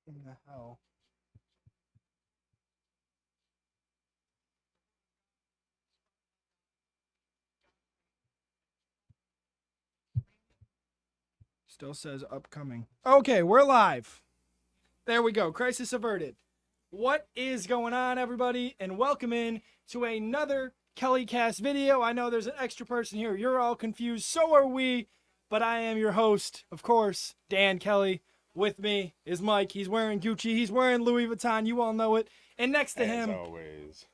in the hell? Still says upcoming. Okay, we're live. There we go. Crisis averted. What is going on, everybody? And welcome in to another KellyCast video. I know there's an extra person here. You're all confused. So are we. But I am your host, of course, Dan Kelly. With me is Mike. He's wearing Gucci. He's wearing Louis Vuitton. You all know it. And next to him, as always.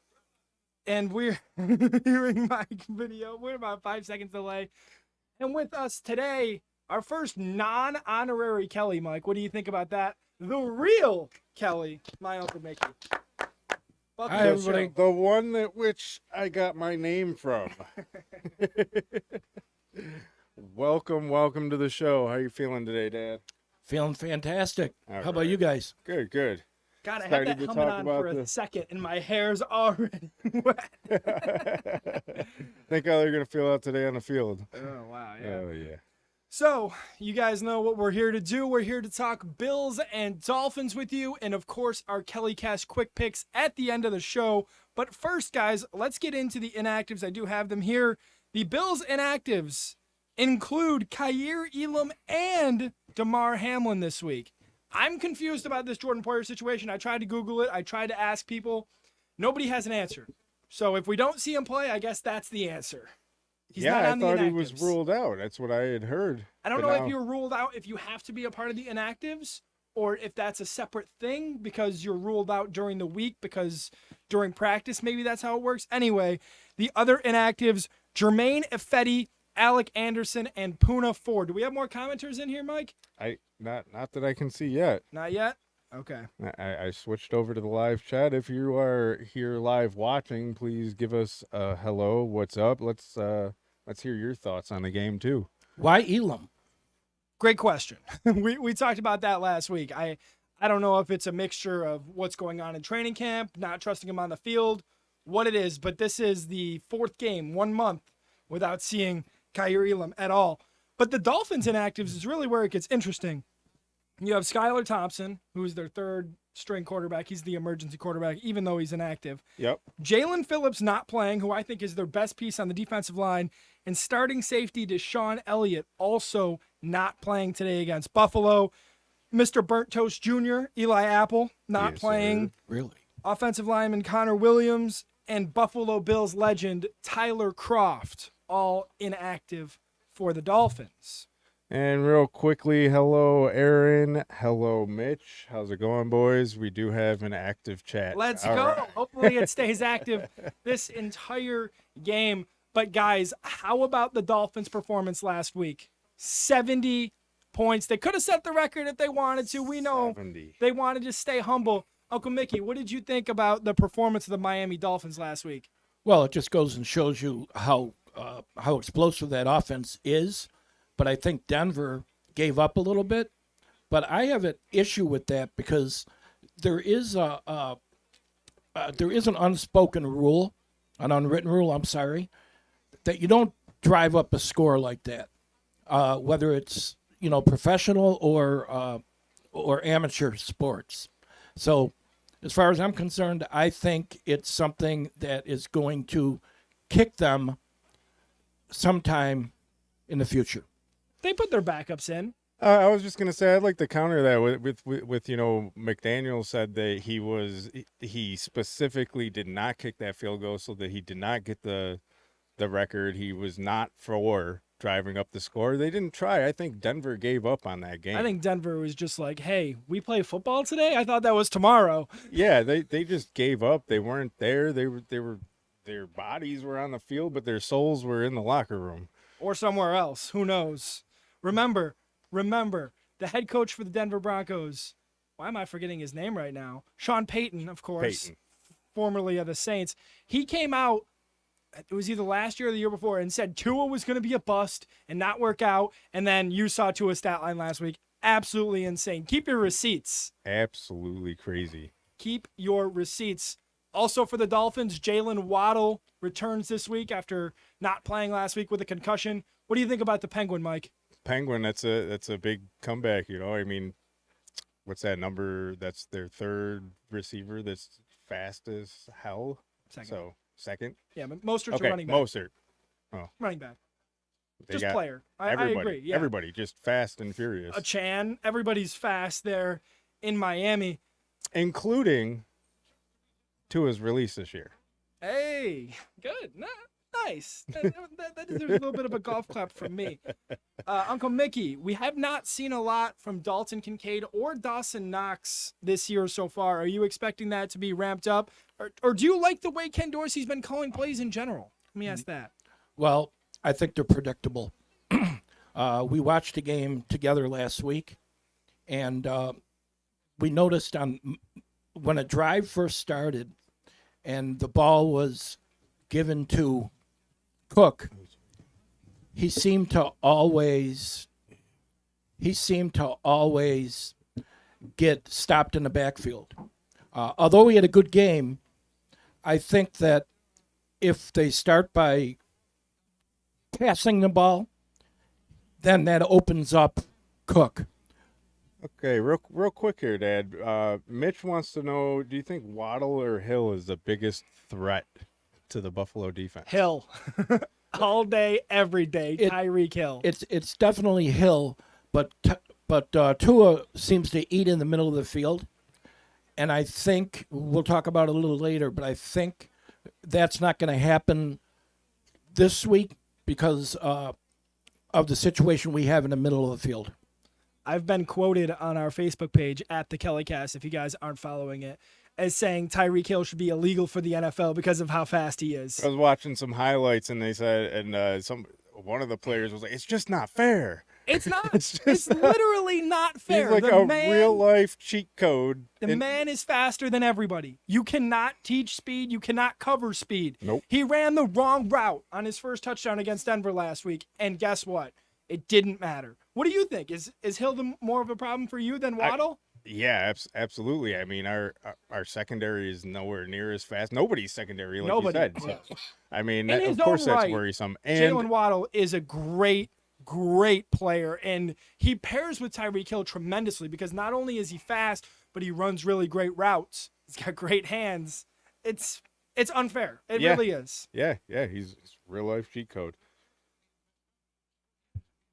and we're hearing my video. We're about 5 seconds delay. And with us today, our first non-honorary Kelly, Mike. What do you think about that? The real Kelly, my Uncle Mickey. Welcome Hi, to the everybody. show. The one that which I got my name from. welcome to the show. How you feeling today, Dad? Feeling fantastic. All How about right. you guys? Good. God, I had Excited that to helmet talk on about for a the- second, and my hair's already wet. Think how they're gonna feel out today on the field. Oh, wow, yeah. Oh yeah. So, you guys know what we're here to do. We're here to talk Bills and Dolphins with you, and of course, our KellyCast quick picks at the end of the show. But first, guys, let's get into the inactives. I do have them here. The Bills inactives include Kaiir Elam and Damar Hamlin this week. I'm confused about this Jordan Poyer situation. I tried to Google it. I tried to ask people. Nobody has an answer. So if we don't see him play, I guess that's the answer. He's yeah, not I on the thought he was inactives. ruled out. That's what I had heard. I don't But know now- if you're ruled out if you have to be a part of the inactives or if that's a separate thing because you're ruled out during the week because during practice maybe that's how it works. Anyway, the other inactives, Jermaine Ifedi, Alec Anderson, and Puna Ford. Do we have more commenters in here, Mike? not that I can see yet. Not yet? Okay. I switched over to the live chat. If you are here live watching, please give us a hello. What's up? Let's hear your thoughts on the game too. Why Elam? Great question. we talked about that last week. I don't know if it's a mixture of what's going on in training camp, not trusting him on the field, what it is, but this is the fourth game, 1 month without seeing Kaiir Elam at all. But the Dolphins inactives is really where it gets interesting. You have Skylar Thompson, who's their third string quarterback. He's the emergency quarterback, even though he's inactive. Yep. Jalen Phillips not playing, who I think is their best piece on the defensive line, and starting safety Deshaun Elliott also not playing today against Buffalo. Mr. Burnt Toast Jr., Eli Apple, not Yes, playing. sir. Really? Offensive lineman Connor Williams and Buffalo Bills legend Tyler Kroft, all inactive for the Dolphins. And real quickly, hello Aaron, hello Mitch. How's it going, boys? We do have an active chat. Let's All go. right. Hopefully it stays active this entire game. But guys, how about the Dolphins' performance last week? 70 points. They could have set the record if they wanted to. We know 70. they wanted to stay humble. Uncle Mickey, what did you think about the performance of the Miami Dolphins last week? Well, it just goes and shows you how explosive that offense is. But I think Denver gave up a little bit. But I have an issue with that because there is an unspoken rule, an unwritten rule. I'm sorry, that you don't drive up a score like that, whether it's professional or amateur sports. So, as far as I'm concerned, I think it's something that is going to kick them sometime in the future. They put their backups in. I was just gonna say I'd like to counter that with McDaniel said that he specifically did not kick that field goal so that he did not get the record. He was not for driving up the score. They didn't try. I think Denver gave up on that game. I think Denver was just like, hey, we play football today? I thought that was tomorrow. Yeah, they just gave up. They weren't there. Their bodies were on the field, but their souls were in the locker room. Or somewhere else. Who knows? Remember, the head coach for the Denver Broncos, why am I forgetting his name right now? Sean Payton, of course, Peyton. formerly of the Saints. He came out, it was either last year or the year before, and said Tua was going to be a bust and not work out. And then you saw Tua's stat line last week. Absolutely insane. Keep your receipts. Absolutely crazy. Keep your receipts. Also for the Dolphins, Jalen Waddle returns this week after not playing last week with a concussion. What do you think about the Penguin, Mike? Penguin, that's a big comeback. I mean, what's that number? That's their third receiver that's fast as hell. Second. So second. Yeah, but Mostert's Okay, a running back. Mostert. Running back. They Just got player. I everybody. agree. Yeah. Everybody just fast and furious, A Chan. Everybody's fast there in Miami. including Tua's release this year. Hey, good. Nice. That deserves a little bit of a golf clap from me. Uncle Mickey, we have not seen a lot from Dalton Kincaid or Dawson Knox this year so far. Are you expecting that to be ramped up? Or do you like the way Ken Dorsey's been calling plays in general? Let me ask that. Well, I think they're predictable. We watched a game together last week, and we noticed when a drive first started and the ball was given to Cook, he seemed to always get stopped in the backfield. Although he had a good game, I think that if they start by passing the ball, then that opens up Cook. Okay, real quick here, Dad. Mitch wants to know: do you think Waddle or Hill is the biggest threat to the Buffalo defense? Hill. All day, every day. Tyreek Hill. It's definitely Hill, but Tua seems to eat in the middle of the field, and I think we'll talk about it a little later. But I think that's not going to happen this week because of the situation we have in the middle of the field. I've been quoted on our Facebook page at the KellyCast, if you guys aren't following it, as saying Tyreek Hill should be illegal for the NFL because of how fast he is. I was watching some highlights, and they said, and one of the players was like, "It's just not fair." It's not. It's literally not fair. He's like real life cheat code. The man is faster than everybody. You cannot teach speed. You cannot cover speed. Nope. He ran the wrong route on his first touchdown against Denver last week, and guess what? It didn't matter. What do you think? Is Hill more of a problem for you than Waddle? Yeah, absolutely. I mean, our secondary is nowhere near as fast. Nobody's secondary, like Nobody. you said. So, I mean, In of his course own that's right, worrisome. And Jalen Waddle is a great player, and he pairs with Tyreek Hill tremendously because not only is he fast, but he runs really great routes. He's got great hands. It's unfair. It really is. Yeah, he's real life cheat code.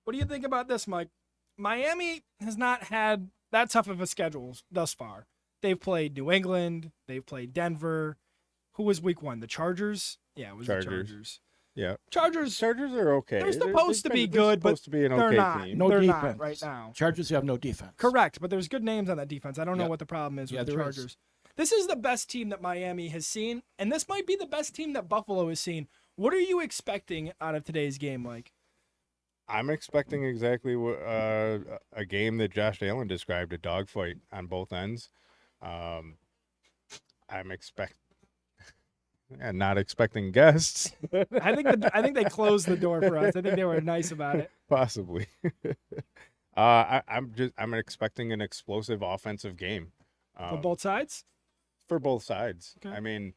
What do you think about this, Mike? Miami has not had that tough of a schedule thus far. They've played New England. They've played Denver. Who was week one? The Chargers? Yeah, it was the Chargers. Yeah. Chargers are okay. They're supposed to be good, but supposed to be an they're okay not. team. No they're defense not right now. Chargers have no defense. Correct, but there's good names on that defense. I don't know Yeah. what the problem is with the there is. Chargers. This is the best team that Miami has seen, and this might be the best team that Buffalo has seen. What are you expecting out of today's game, Mike? I'm expecting exactly what a game that Josh Allen described, a dogfight on both ends. I'm not expecting guests. I think they closed the door for us. I think they were nice about it. Possibly. I'm expecting an explosive offensive game. On both sides? For both sides. Okay. I mean,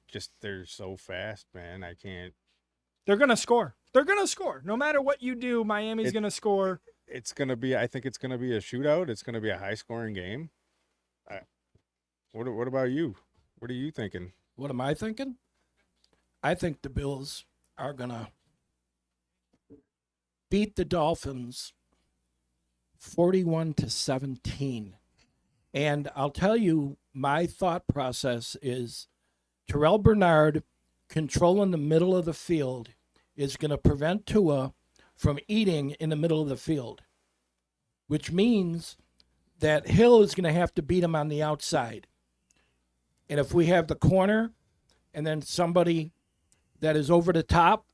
just they're so fast, man. I can't. They're going to score. They're going to score. No matter what you do, Miami's going to score. It's going to be, I think it's going to be a shootout. It's going to be a high scoring game. What about you? What are you thinking? What am I thinking? I think the Bills are going to beat the Dolphins 41-17. And I'll tell you, my thought process is Terrell Bernard controlling the middle of the field is going to prevent Tua from eating in the middle of the field, which means that Hill is going to have to beat him on the outside. And if we have the corner and then somebody that is over the top,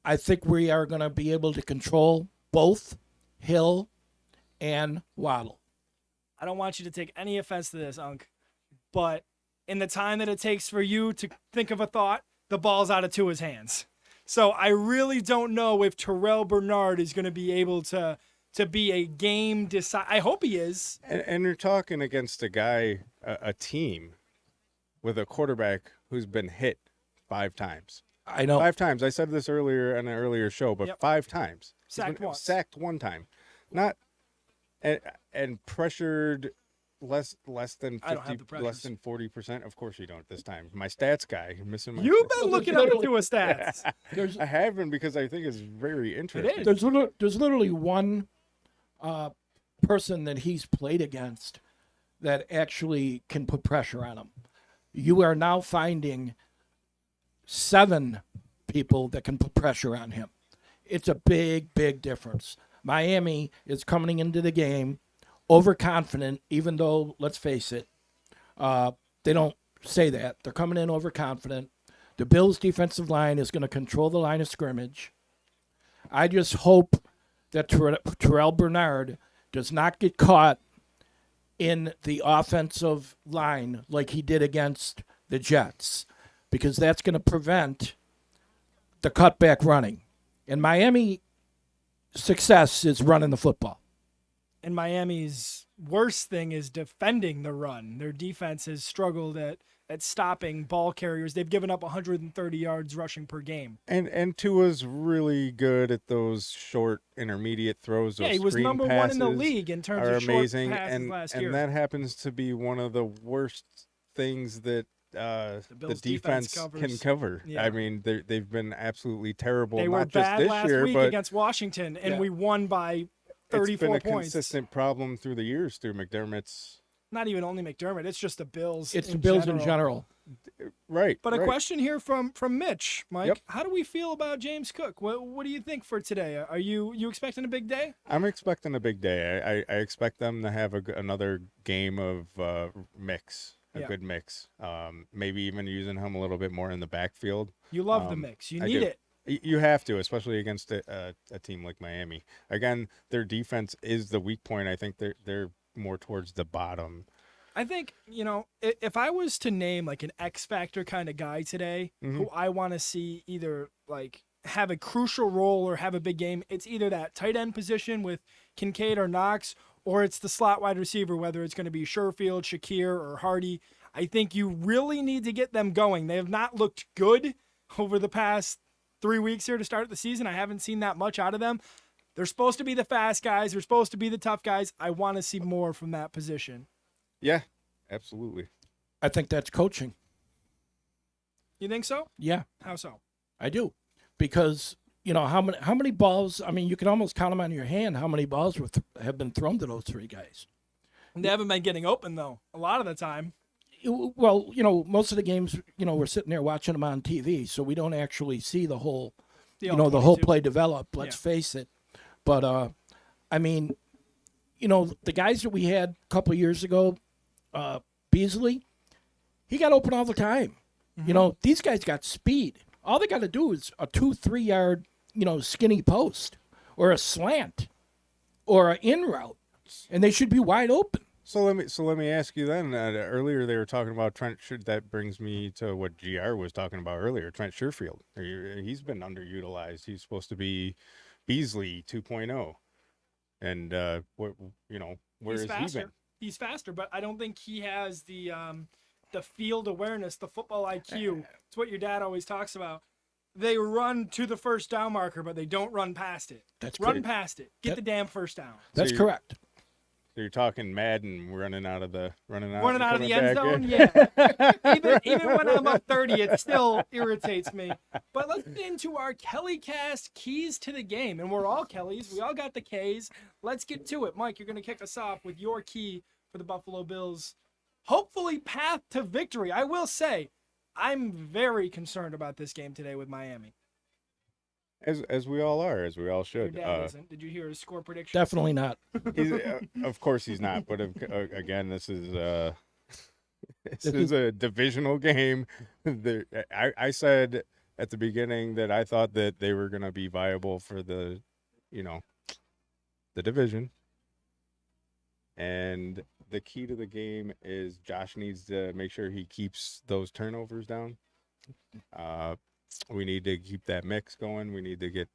I think we are going to be able to control both Hill and Waddle. I don't want you to take any offense to this, Unc, but in the time that it takes for you to think of a thought, the ball's out of Tua's hands. So I really don't know if Terrell Bernard is going to be able to be a game decide. I hope he is. And you're talking against a guy, a team with a quarterback who's been hit 5 times. I know. 5 times. I said this earlier on an earlier show, but Yep. 5 times. Sacked once. Sacked 1 time. Not and pressured less than I don't have 50, the less than 40%. Of course you don't this time. My stats guy missing my. You've been Well, looking there's up literally- into a stats. There's I haven't because I think it's very interesting. is. there's literally one person that he's played against that actually can put pressure on him. You are now finding 7 people that can put pressure on him. It's a big, big difference. Miami is coming into the game overconfident, even though, let's face it, they don't say that. They're coming in overconfident. The Bills' defensive line is going to control the line of scrimmage. I just hope that Terrell Bernard does not get caught in the offensive line like he did against the Jets, because that's going to prevent the cutback running. And Miami success is running the football. And Miami's worst thing is defending the run. Their defense has struggled at stopping ball carriers. They've given up 130 yards rushing per game. And Tua's really good at those short intermediate throws. Those Yeah, he was screen number one in the passes league in terms are of short amazing, passes last year. and that happens to be one of the worst things that the Bills' defense defense can cover. Yeah. I mean, they've been absolutely terrible. They not were just bad this last year, week but against Washington, and Yeah. we won by 34 it's been a points. consistent problem through the years through McDermott's. Not even only McDermott, it's just the Bills. It's the Bills in general. Right. But a right. question here from Mitch, Mike. Yep. How do we feel about James Cook? What do you think for today? Are you expecting a big day? I'm expecting a big day. I expect them to have another game of mix, a Yeah. good mix. Maybe even using him a little bit more in the backfield. You love the mix. You I need do. it. You have to, especially against a team like Miami. Again, their defense is the weak point. I think they're more towards the bottom. I think, if I was to name like an X Factor kind of guy today who I want to see either like have a crucial role or have a big game, it's either that tight end position with Kincaid or Knox, or it's the slot wide receiver, whether it's going to be Sherfield, Shakir, or Hardy. I think you really need to get them going. They have not looked good over the past 3 weeks here to start the season. I haven't seen that much out of them. They're supposed to be the fast guys. They're supposed to be the tough guys. I want to see more from that position. Yeah, absolutely. I think that's coaching. You think so? Yeah, How so? I do. Because, how many balls, I mean, you can almost count them on your hand how many balls have been thrown to those 3 guys. They haven't been getting open, though, a lot of the time. Well, most of the games, we're sitting there watching them on TV, so we don't actually see the whole, the whole 22. play develop, let's face it. But, I mean, the guys that we had a couple of years ago, Beasley, he got open all the time. These guys got speed. All they got to do is a 2-3 yard, skinny post or a slant or an in route, and they should be wide open. So let me ask you then. Earlier they were talking about Trent. That brings me to what GR was talking about earlier. Trent Sherfield. He's been underutilized. He's supposed to be Beasley 2.0, and where has he been? He's faster, but I don't think he has the field awareness, the football IQ. It's what your dad always talks about. They run to the first down marker, but they don't run past it. Run past it. Get the damn first down. That's correct. So you're talking Madden running out of the Running out of the end back zone, in? yeah. even when I'm up 30, it still irritates me. But let's get into our KellyCast keys to the game. And we're all Kellys. We all got the Ks. Let's get to it. Mike, you're going to kick us off with your key for the Buffalo Bills. Hopefully, path to victory. I will say, I'm very concerned about this game today with Miami. As we all are, as we all Your should. dad isn't. Did you hear his score prediction? Definitely not. He's, of course he's not. But again, this is a divisional game. I said at the beginning that I thought that they were going to be viable for the division. And the key to the game is Josh needs to make sure he keeps those turnovers down. We need to keep that mix going. We need to get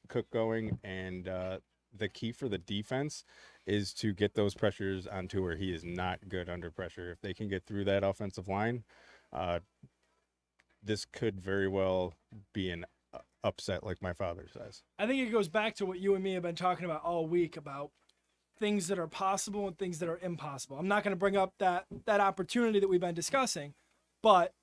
Cook going. And the key for the defense is to get those pressures onto where he is not good under pressure. If they can get through that offensive line, this could very well be an upset like my father says. I think it goes back to what you and me have been talking about all week about things that are possible and things that are impossible. I'm not going to bring up that opportunity that we've been discussing, but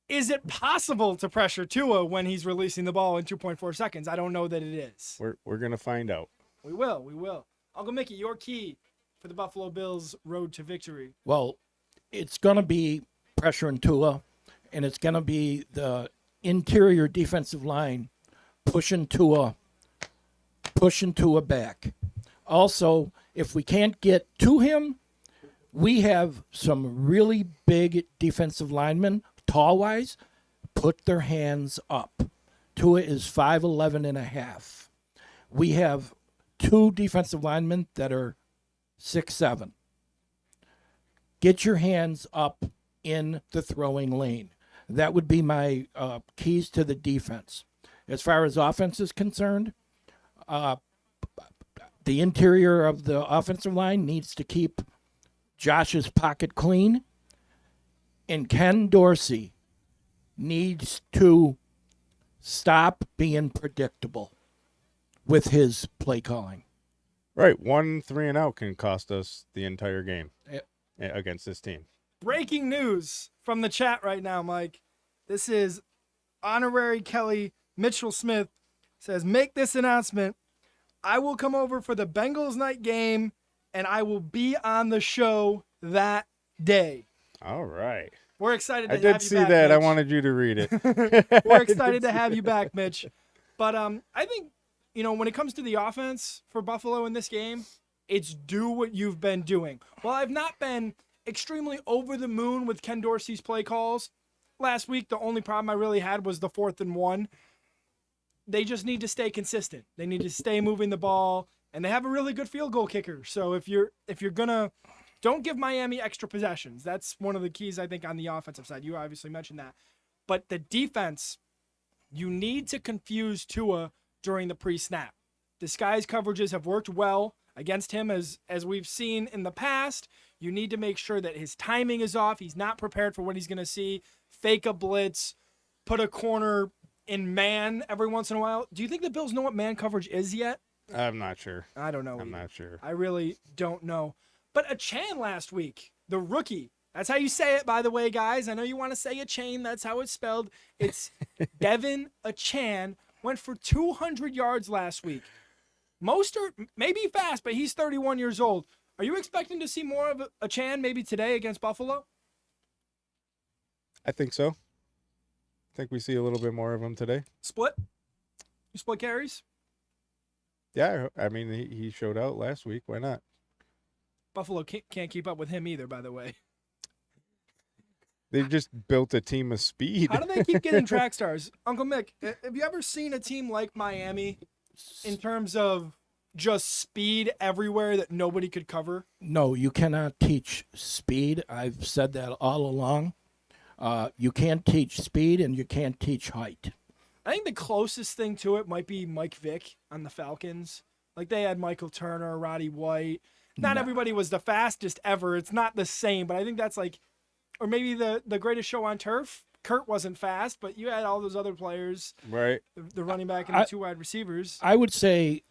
is it possible to pressure Tua when he's releasing the ball in 2.4 seconds? I don't know that it is. We're gonna find out. We will. Uncle Mickey, your key for the Buffalo Bills' road to victory. Well, it's going to be pressure and Tua, and it's going to be the interior defensive line pushing Tua back. Also, if we can't get to him, we have some really big defensive linemen, tall-wise, put their hands up. Tua is 5'11 and a half. We have 2 defensive linemen that are 6'7". Get your hands up in the throwing lane. That would be my keys to the defense. As far as offense is concerned, the interior of the offensive line needs to keep Josh's pocket clean, and Ken Dorsey needs to stop being predictable with his play calling. Right, 1 3-and-out can cost us the entire game Yep. against this team. Breaking news from the chat right now, Mike. This is honorary Kelly Mitchell Smith says, make this announcement. I will come over for the Bengals night game, and I will be on the show that day. All right. We're excited to I have you did see back, that. I Mitch. wanted you to read it. We're excited to have you back, Mitch. But I think, when it comes to the offense for Buffalo in this game, it's do what you've been doing. Well, I've not been extremely over the moon with Ken Dorsey's play calls. Last week, the only problem I really had was the 4th and 1. They just need to stay consistent. They need to stay moving the ball, and they have a really good field goal kicker. So if you're gonna, don't give Miami extra possessions. That's one of the keys, I think, on the offensive side. You obviously mentioned that. But the defense, you need to confuse Tua during the pre-snap. Disguise coverages have worked well against him as we've seen in the past. You need to make sure that his timing is off. He's not prepared for what he's going to see. Fake a blitz, put a corner in man every once in a while. Do you think the Bills know what man coverage is yet? I'm not sure. I don't know. I'm not sure. I really don't know. But a Chan last week, the rookie, that's how you say it, by the way, guys. I know you want to say a chain. That's how it's spelled. It's Devin Achan, went for 200 yards last week. Mostert, maybe fast, but he's 31 years old. Are you expecting to see more of Achan maybe today against Buffalo? I think so. I think we see a little bit more of him today. Split? You split carries? Yeah, I mean, he showed out last week. Why not? Buffalo can't keep up with him either, by the way. They've just built a team of speed. How do they keep getting track stars? Uncle Mick, have you ever seen a team like Miami in terms of just speed everywhere that nobody could cover? No, you cannot teach speed. I've said that all along. You can't teach speed and you can't teach height. I think the closest thing to it might be Mike Vick on the Falcons. Like they had Michael Turner, Roddy White. Not everybody was the fastest ever. It's not the same, but I think that's like, or maybe the greatest show on turf. Kurt wasn't fast, but you had all those other players. Right. The running back and the 2 wide receivers. I would say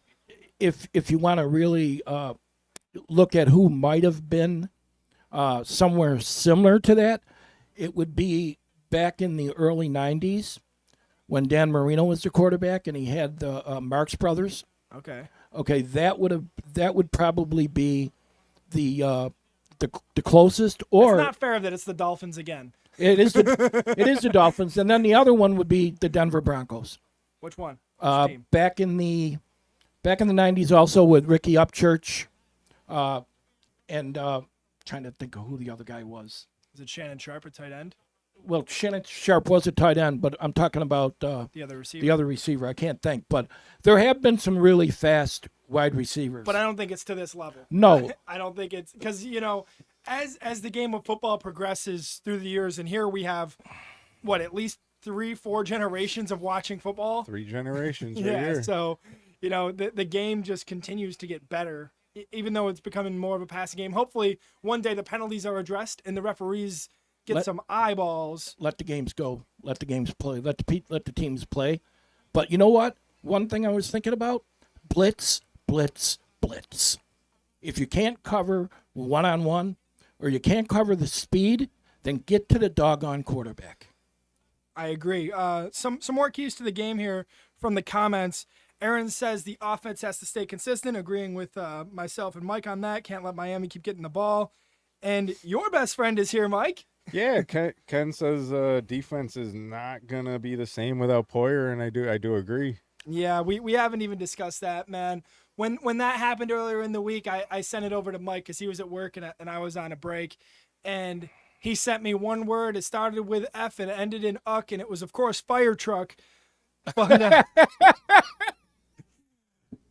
if you want to really look at who might have been somewhere similar to that, it would be back in the early 90s when Dan Marino was the quarterback and he had the Marx Brothers. Okay, that would probably be the closest. Or it's not fair that it's the Dolphins again. It is the Dolphins, and then the other one would be the Denver Broncos. Which one? Which team? Back in the 90s, also with Ricky Upchurch, and trying to think of who the other guy was. Is it Shannon Sharp at tight end? Well, Shannon Sharp was a tight end, but I'm talking about the other receiver. The other receiver, I can't think, but there have been some really fast wide receivers. But I don't think it's to this level. No, I don't think it's because as the game of football progresses through the years, and here we have at least 3-4 generations of watching football. 3 generations, right yeah. here. So the game just continues to get better, even though it's becoming more of a passing game. Hopefully, one day the penalties are addressed and the referees get some eyeballs. Let the games go. Let the games play. Let the teams play. But you know what? One thing I was thinking about: blitz, blitz, blitz. If you can't cover one-on-one or you can't cover the speed, then get to the doggone quarterback. I agree. Some more keys to the game here from the comments. Aaron says the offense has to stay consistent, agreeing with myself and Mike on that. Can't let Miami keep getting the ball. And your best friend is here, Mike. Yeah, Ken says defense is not gonna be the same without Poyer, and I do agree. Yeah, we haven't even discussed that, man. When that happened earlier in the week, I sent it over to Mike because he was at work and I was on a break. And he sent me one word. It started with F and it ended in uck, and it was, of course, fire truck. But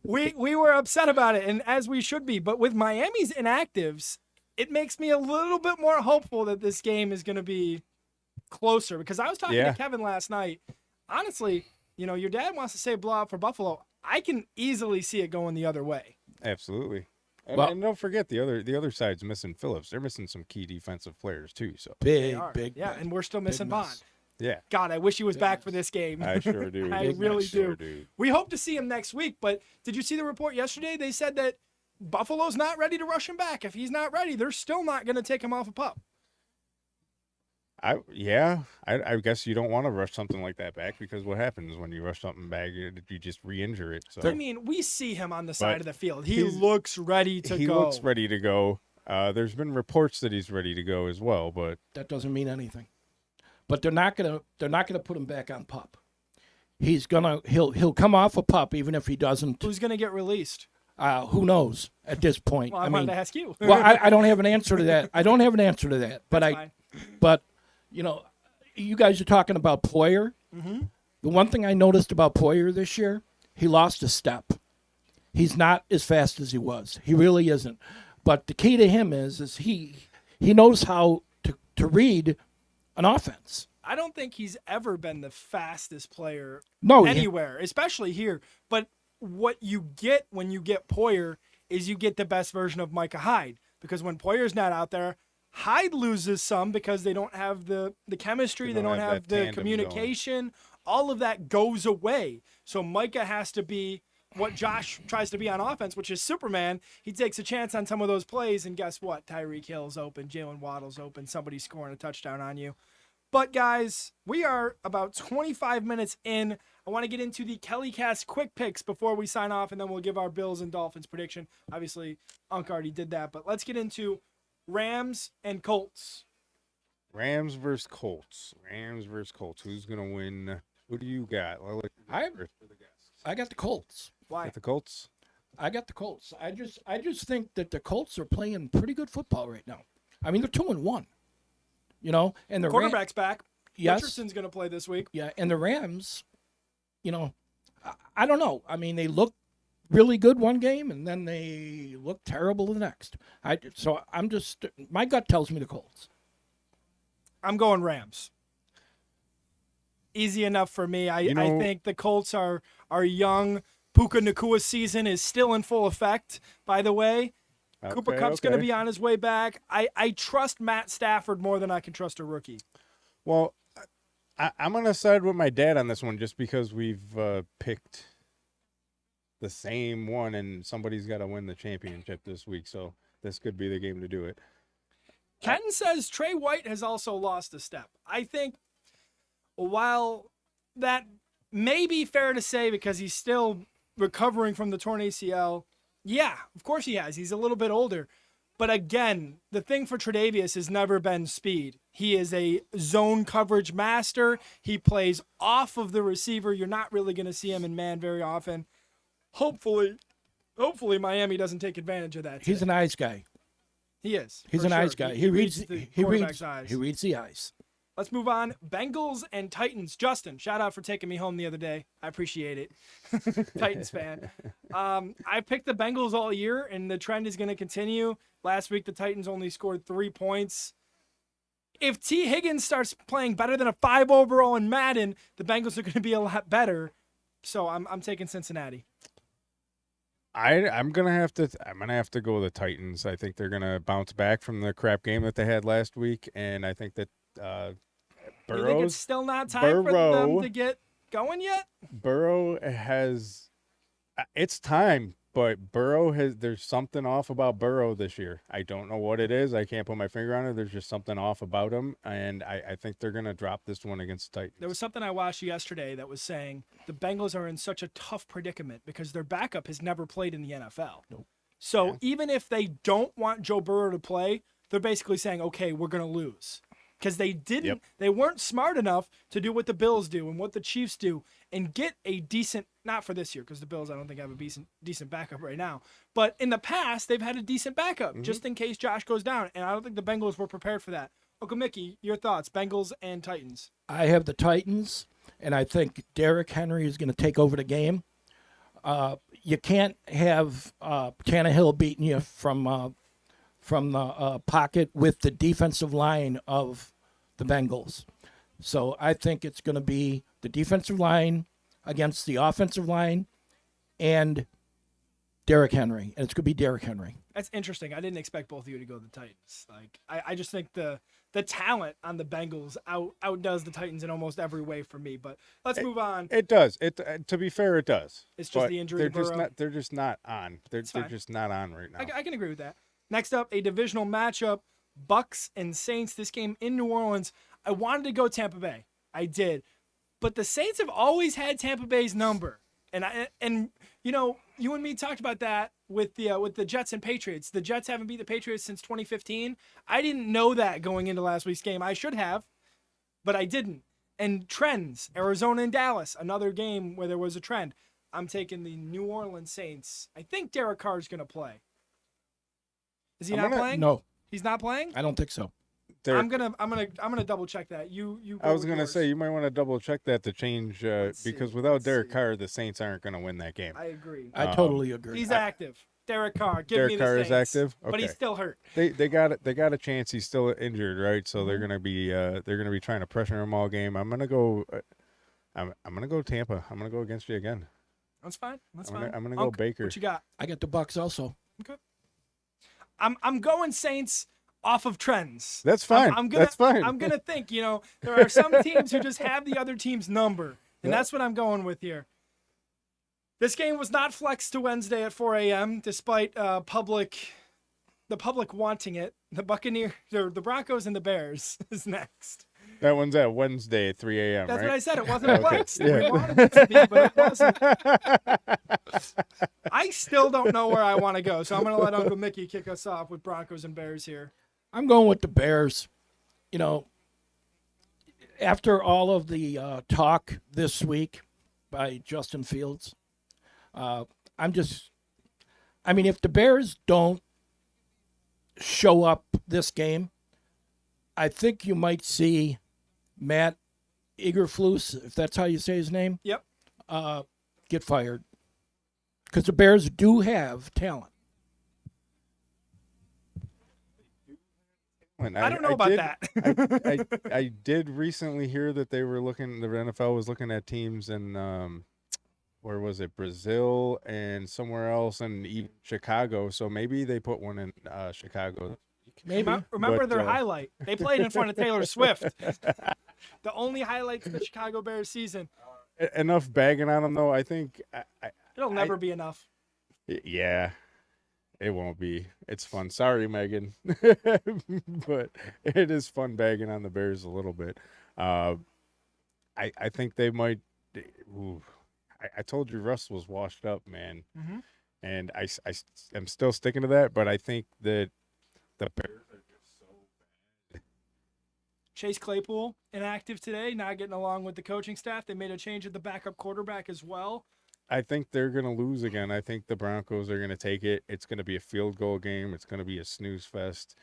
we were upset about it, and as we should be. But with Miami's inactives, it makes me a little bit more hopeful that this game is going to be closer. Because I was talking to Kevin last night. Honestly, your dad wants to say blowout for Buffalo. I can easily see it going the other way. Absolutely. Well, and don't forget the other side's missing Phillips. They're missing some key defensive players too. So big, yeah, and we're still missing Bond. Yeah. God, I wish he was back for this game. I sure do. I really sure do. We hope to see him next week, but did you see the report yesterday? They said that Buffalo's not ready to rush him back. If he's not ready, they're still not going to take him off a pup. I guess you don't want to rush something like that back, because what happens when you rush something back, you just re-injure it. So I mean, we see him on the side of the field. He looks ready to go. He looks ready to go. There's been reports that he's ready to go as well, but that doesn't mean anything. But they're not gonna put him back on pup. He'll come off a pup even if he doesn't. Who's gonna get released? Who knows at this point? Well, I wanted to ask you. Well, I don't have an answer to that. But you guys are talking about Poyer. Mm-hmm. The one thing I noticed about Poyer this year, he lost a step. He's not as fast as he was. He really isn't. But the key to him is he knows how to read an offense. I don't think he's ever been the fastest player anywhere, especially here. But what you get when you get Poyer is you get the best version of Micah Hyde, because when Poyer's not out there, Hyde loses some because they don't have the chemistry, they don't have the communication. All of that goes away. So Micah has to be what Josh tries to be on offense, which is Superman. He takes a chance on some of those plays, and guess what? Tyreek Hill's open, Jalen Waddle's open, somebody's scoring a touchdown on you. But, guys, we are about 25 minutes in. I want to get into the KellyCast quick picks before we sign off, and then we'll give our Bills and Dolphins prediction. Obviously, Unc already did that, but let's get into Rams and Colts. Rams versus Colts. Who's going to win? Who do you got? I got the Colts. Why? Got the Colts? I got the Colts. I just think that the Colts are playing pretty good football right now. I mean, they're 2-1. And the quarterback's back. Yes. Richardson's going to play this week. Yeah, and the Rams, I don't know. I mean, they look really good one game, and then they look terrible the next. My gut tells me the Colts. I'm going Rams. Easy enough for me. I think the Colts are young. Puka Nakua's season is still in full effect, by the way. Cooper Kupp's going to be on his way back. I trust Matt Stafford more than I can trust a rookie. Well, I'm going to side with my dad on this one, just because we've picked the same one, and somebody's got to win the championship this week, so this could be the game to do it. Kenton says Trey White has also lost a step. I think while that may be fair to say because he's still recovering from the torn ACL, yeah, of course he has. He's a little bit older. But again, the thing for Tre'Davious has never been speed. He is a zone coverage master. He plays off of the receiver. You're not really going to see him in man very often. Hopefully Miami doesn't take advantage of that. He's an eyes guy. He is. He's an eyes guy. He reads the eyes. He reads the eyes. Let's move on. Bengals and Titans. Justin, shout out for taking me home the other day. I appreciate it. Titans fan. I picked the Bengals all year, and the trend is going to continue. Last week, the Titans only scored 3 points. If T. Higgins starts playing better than a 5 overall in Madden, the Bengals are going to be a lot better. So I'm taking Cincinnati. I'm gonna have to go with the Titans. I think they're gonna bounce back from the crap game that they had last week, and I think that You think it's still not time for them to get going yet? Burrow it's time. But there's something off about Burrow this year. I don't know what it is. I can't put my finger on it. There's just something off about him, and I think they're going to drop this one against the Titans. There was something I watched yesterday that was saying the Bengals are in such a tough predicament because their backup has never played in the NFL. Nope. So even if they don't want Joe Burrow to play, they're basically saying, okay, we're going to lose. Because they weren't smart enough to do what the Bills do and what the Chiefs do and get a decent, not for this year, because the Bills I don't think have a decent backup right now. But in the past, they've had a decent backup just in case Josh goes down. And I don't think the Bengals were prepared for that. Uncle Mickey, your thoughts, Bengals and Titans. I have the Titans, and I think Derrick Henry is going to take over the game. You can't have Tannehill beating you from the pocket with the defensive line of the Bengals. So I think it's going to be the defensive line against the offensive line and Derrick Henry. And it's going to be Derrick Henry. That's interesting. I didn't expect both of you to go the Titans. Like I just think the talent on the Bengals outdoes the Titans in almost every way for me. But let's move on. It does. To be fair, it does. It's just the injury to Burrow. They're just not on. They're just not on right now. I can agree with that. Next up, a divisional matchup, Bucks and Saints. This game in New Orleans. I wanted to go Tampa Bay. I did. But the Saints have always had Tampa Bay's number. And you know, you and me talked about that with the Jets and Patriots. The Jets haven't beat the Patriots since 2015. I didn't know that going into last week's game. I should have, but I didn't. And trends, Arizona and Dallas, another game where there was a trend. I'm taking the New Orleans Saints. I think Derek Carr is going to play. Is he not playing? No, he's not playing. I don't think so. I'm gonna double check that. You. I was gonna say you might want to double check that to change because without Derek Carr, the Saints aren't gonna win that game. I agree. I totally agree. He's active. Derek Carr. Give Derek me the Carr Saints. is active, but he's still hurt. They got a chance. He's still injured, right? So they're gonna be trying to pressure him all game. I'm gonna go. I'm gonna go Tampa. I'm gonna go against you again. That's fine. That's fine. I'm gonna go Baker. What you got? I got the Bucks also. Okay. I'm going Saints off of trends. That's fine. That's fine. I'm gonna think. You know, there are some teams who just have the other team's number, and that's what I'm going with here. This game was not flexed to Wednesday at 4 a.m. despite the public wanting it. The Broncos and the Bears is next. That one's at Wednesday at 3 a.m. That's right? what I said. It wasn't flexed. Yeah. We wanted it to be, but it wasn't. I still don't know where I want to go, so I'm going to let Uncle Mickey kick us off with Broncos and Bears here. I'm going with the Bears. You know, after all of the talk this week by Justin Fields, if the Bears don't show up this game, I think you might see Matt Eberflus, if that's how you say his name, get fired. Because the Bears do have talent. I don't know about that. I did recently hear that the NFL was looking at teams in, where was it, Brazil and somewhere else, and even Chicago. So maybe they put one in Chicago. Maybe. Remember their highlight. They played in front of Taylor Swift. The only highlight of the Chicago Bears season. Enough bagging on them, though. I think It'll never be enough. Yeah, it won't be. It's fun. Sorry, Megan, but it is fun bagging on the Bears a little bit. I think they might. I told you Russ was washed up, man, and I am still sticking to that. But I think that the Bears are just so bad. Chase Claypool inactive today, not getting along with the coaching staff. They made a change at the backup quarterback as well. I think they're going to lose again. I think the Broncos are going to take it. It's going to be a field goal game. It's going to be a snooze fest.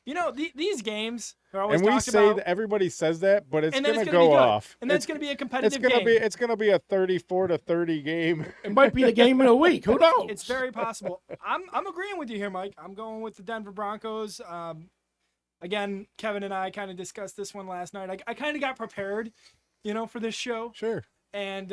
You know, these games are always and we talked say about, that everybody says that, but it's going to go off. And then it's going to be a competitive game. It's going to be a 34-30 game. It might be the game of the week. Who knows? It's very possible. I'm agreeing with you here, Mike. I'm going with the Denver Broncos. Again, Kevin and I kind of discussed this one last night. I kind of got prepared, for this show. Sure. And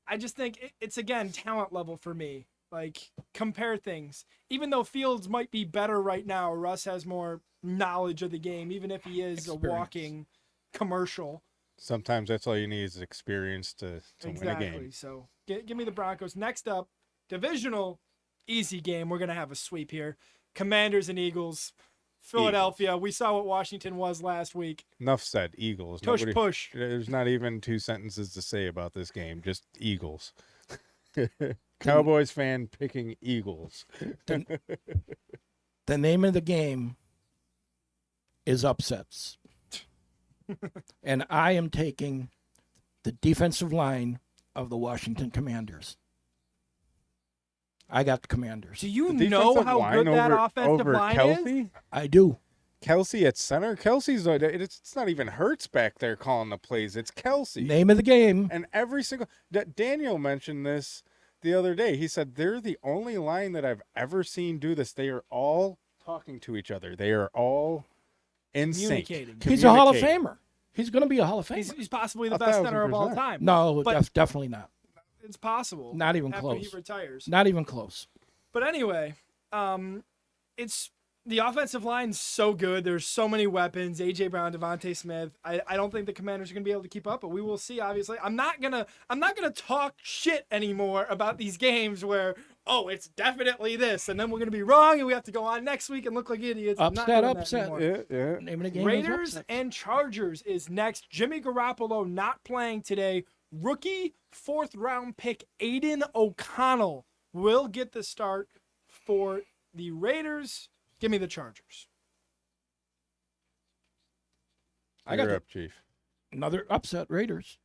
I just think it's, again, talent level for me. Like, compare things. Even though Fields might be better right now, Russ has more knowledge of the game, even if he is a walking commercial. Sometimes that's all you need is experience to win a game. Exactly. So give me the Broncos. Next up, Divisional, easy game. We're going to have a sweep here. Commanders and Eagles. Philadelphia. We saw what Washington was last week. Enough said. Eagles. Tush push. There's not even two sentences to say about this game. Just Eagles. Cowboys fan picking Eagles. The name of the game is upsets. And I am taking the defensive line of the Washington Commanders. I got the Commanders. Do you know how good that offensive line Kelsey? is? I do. Kelsey at center. Kelsey's it's not even Hurts back there calling the plays. It's Kelsey. Name of the game. And every single Daniel mentioned this the other day. He said they're the only line that I've ever seen do this. They are all talking to each other. They are all in sync. He's a Hall of Famer. He's going to be a Hall of Famer. He's possibly the best center of all 1,000%. time. No, But- definitely not. It's possible. Not even after close. he retires. Not even close. But anyway, it's the offensive line's so good. There's so many weapons. AJ Brown, Devontae Smith. I don't think the Commanders are gonna be able to keep up, but we will see. Obviously, I'm not gonna talk shit anymore about these games where it's definitely this, and then we're gonna be wrong, and we have to go on next week and look like idiots. I'm not doing that Upset. anymore. Yeah. Name of the game Raiders is upsets. and Chargers is next. Jimmy Garoppolo not playing today. Rookie 4th-round pick Aiden O'Connell will get the start for the Raiders. Give me the Chargers. I got You're up, Chief. another upset, Raiders.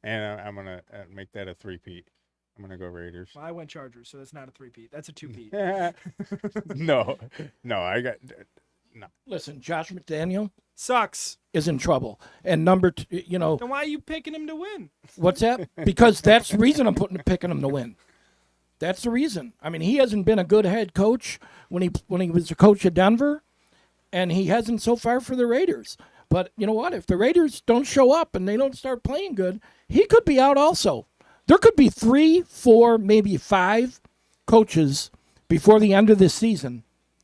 And I'm gonna make that a 3-peat. I'm gonna go Raiders. Well, I went Chargers, so that's not a 3-peat. That's a 2-peat. no, I got Listen, Josh McDaniel Sucks. is in trouble. And number two, Then why are you picking him to win? what's that? Because that's the reason I'm picking him to win. That's the reason. I mean, he hasn't been a good head coach when he was a coach at Denver, and he hasn't so far for the Raiders. But you know what? If the Raiders don't show up and they don't start playing good, he could be out also. There could be 3, 4, maybe 5 coaches before the end of this season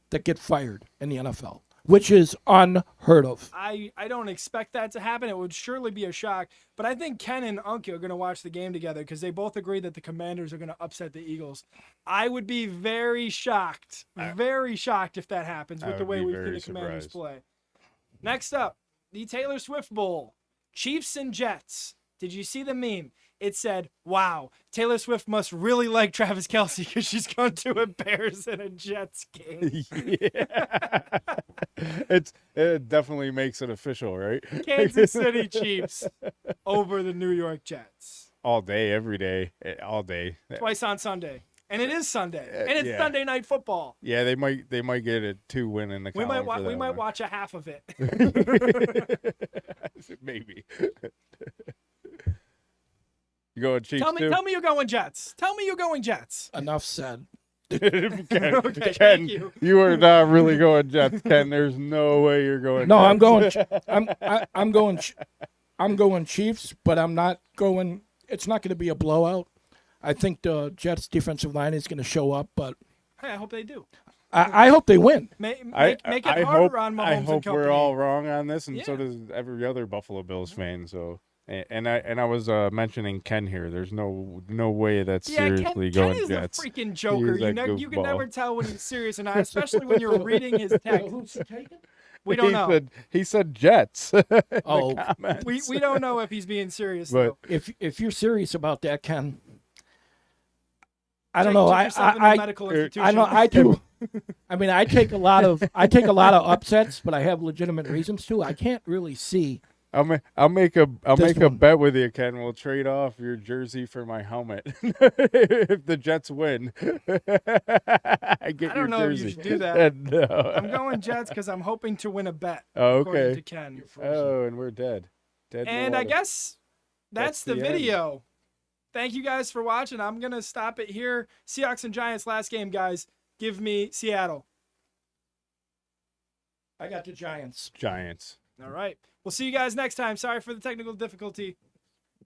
that get fired in the NFL, which is unheard of. I don't expect that to happen. It would surely be a shock. But I think Ken and Unky are going to watch the game together because they both agree that the Commanders are going to upset the Eagles. I would be very shocked if that happens with the way we've seen the Commanders play. Next up, the Taylor Swift Bowl. Chiefs and Jets. Did you see the meme? It said, wow, Taylor Swift must really like Travis Kelce because she's going to a Bears and a Jets game. Yeah. It definitely makes it official, right? Kansas City Chiefs over the New York Jets. All day, every day, all day. Twice on Sunday. And it is Sunday. And it's yeah. Sunday Night Football. Yeah, they might get a 2 win in the We column might for that one. watch a half of it. Maybe. You going Chiefs Tell me you're going Jets. Tell me you're going Jets. Enough said. Ken, Okay, Ken, thank you. you are not really going Jets, Ken. There's no way you're going. No, Jets. I'm going. I'm going Chiefs, but I'm not going. It's not going to be a blowout. I think the Jets' defensive line is going to show up, but Hey, I hope they do. I hope they win. Make it harder hope, on Mahomes I hope and company. we're all wrong on this, and so Yeah. does every other Buffalo Bills fan. So, and I was mentioning Ken here. There's no way that's seriously Ken going is Jets. a freaking joker. He's a You can goofball. never tell when he's serious or not, especially when you're reading his text. We don't know. He said Jets. Oh, We don't know if he's being serious But- though. if you're serious about that, Ken, I don't Check know. yourself into a medical institution. I know. I do. I mean, I take a lot of upsets, but I have legitimate reasons to. I can't really see. I'll make a one. bet with you, Ken. We'll trade off your jersey for my helmet if the Jets win. I get I don't your know if jersey. you should do that. No. I'm going Jets because I'm hoping to win a bet. Oh, According okay. to Ken. Oh, and we're dead. Dead. in And the I water. guess that's the the end. video. Thank you guys for watching. I'm going to stop it here. Seahawks and Giants last game, guys. Give me Seattle. I got the Giants. Giants. All right. We'll see you guys next time. Sorry for the technical difficulty.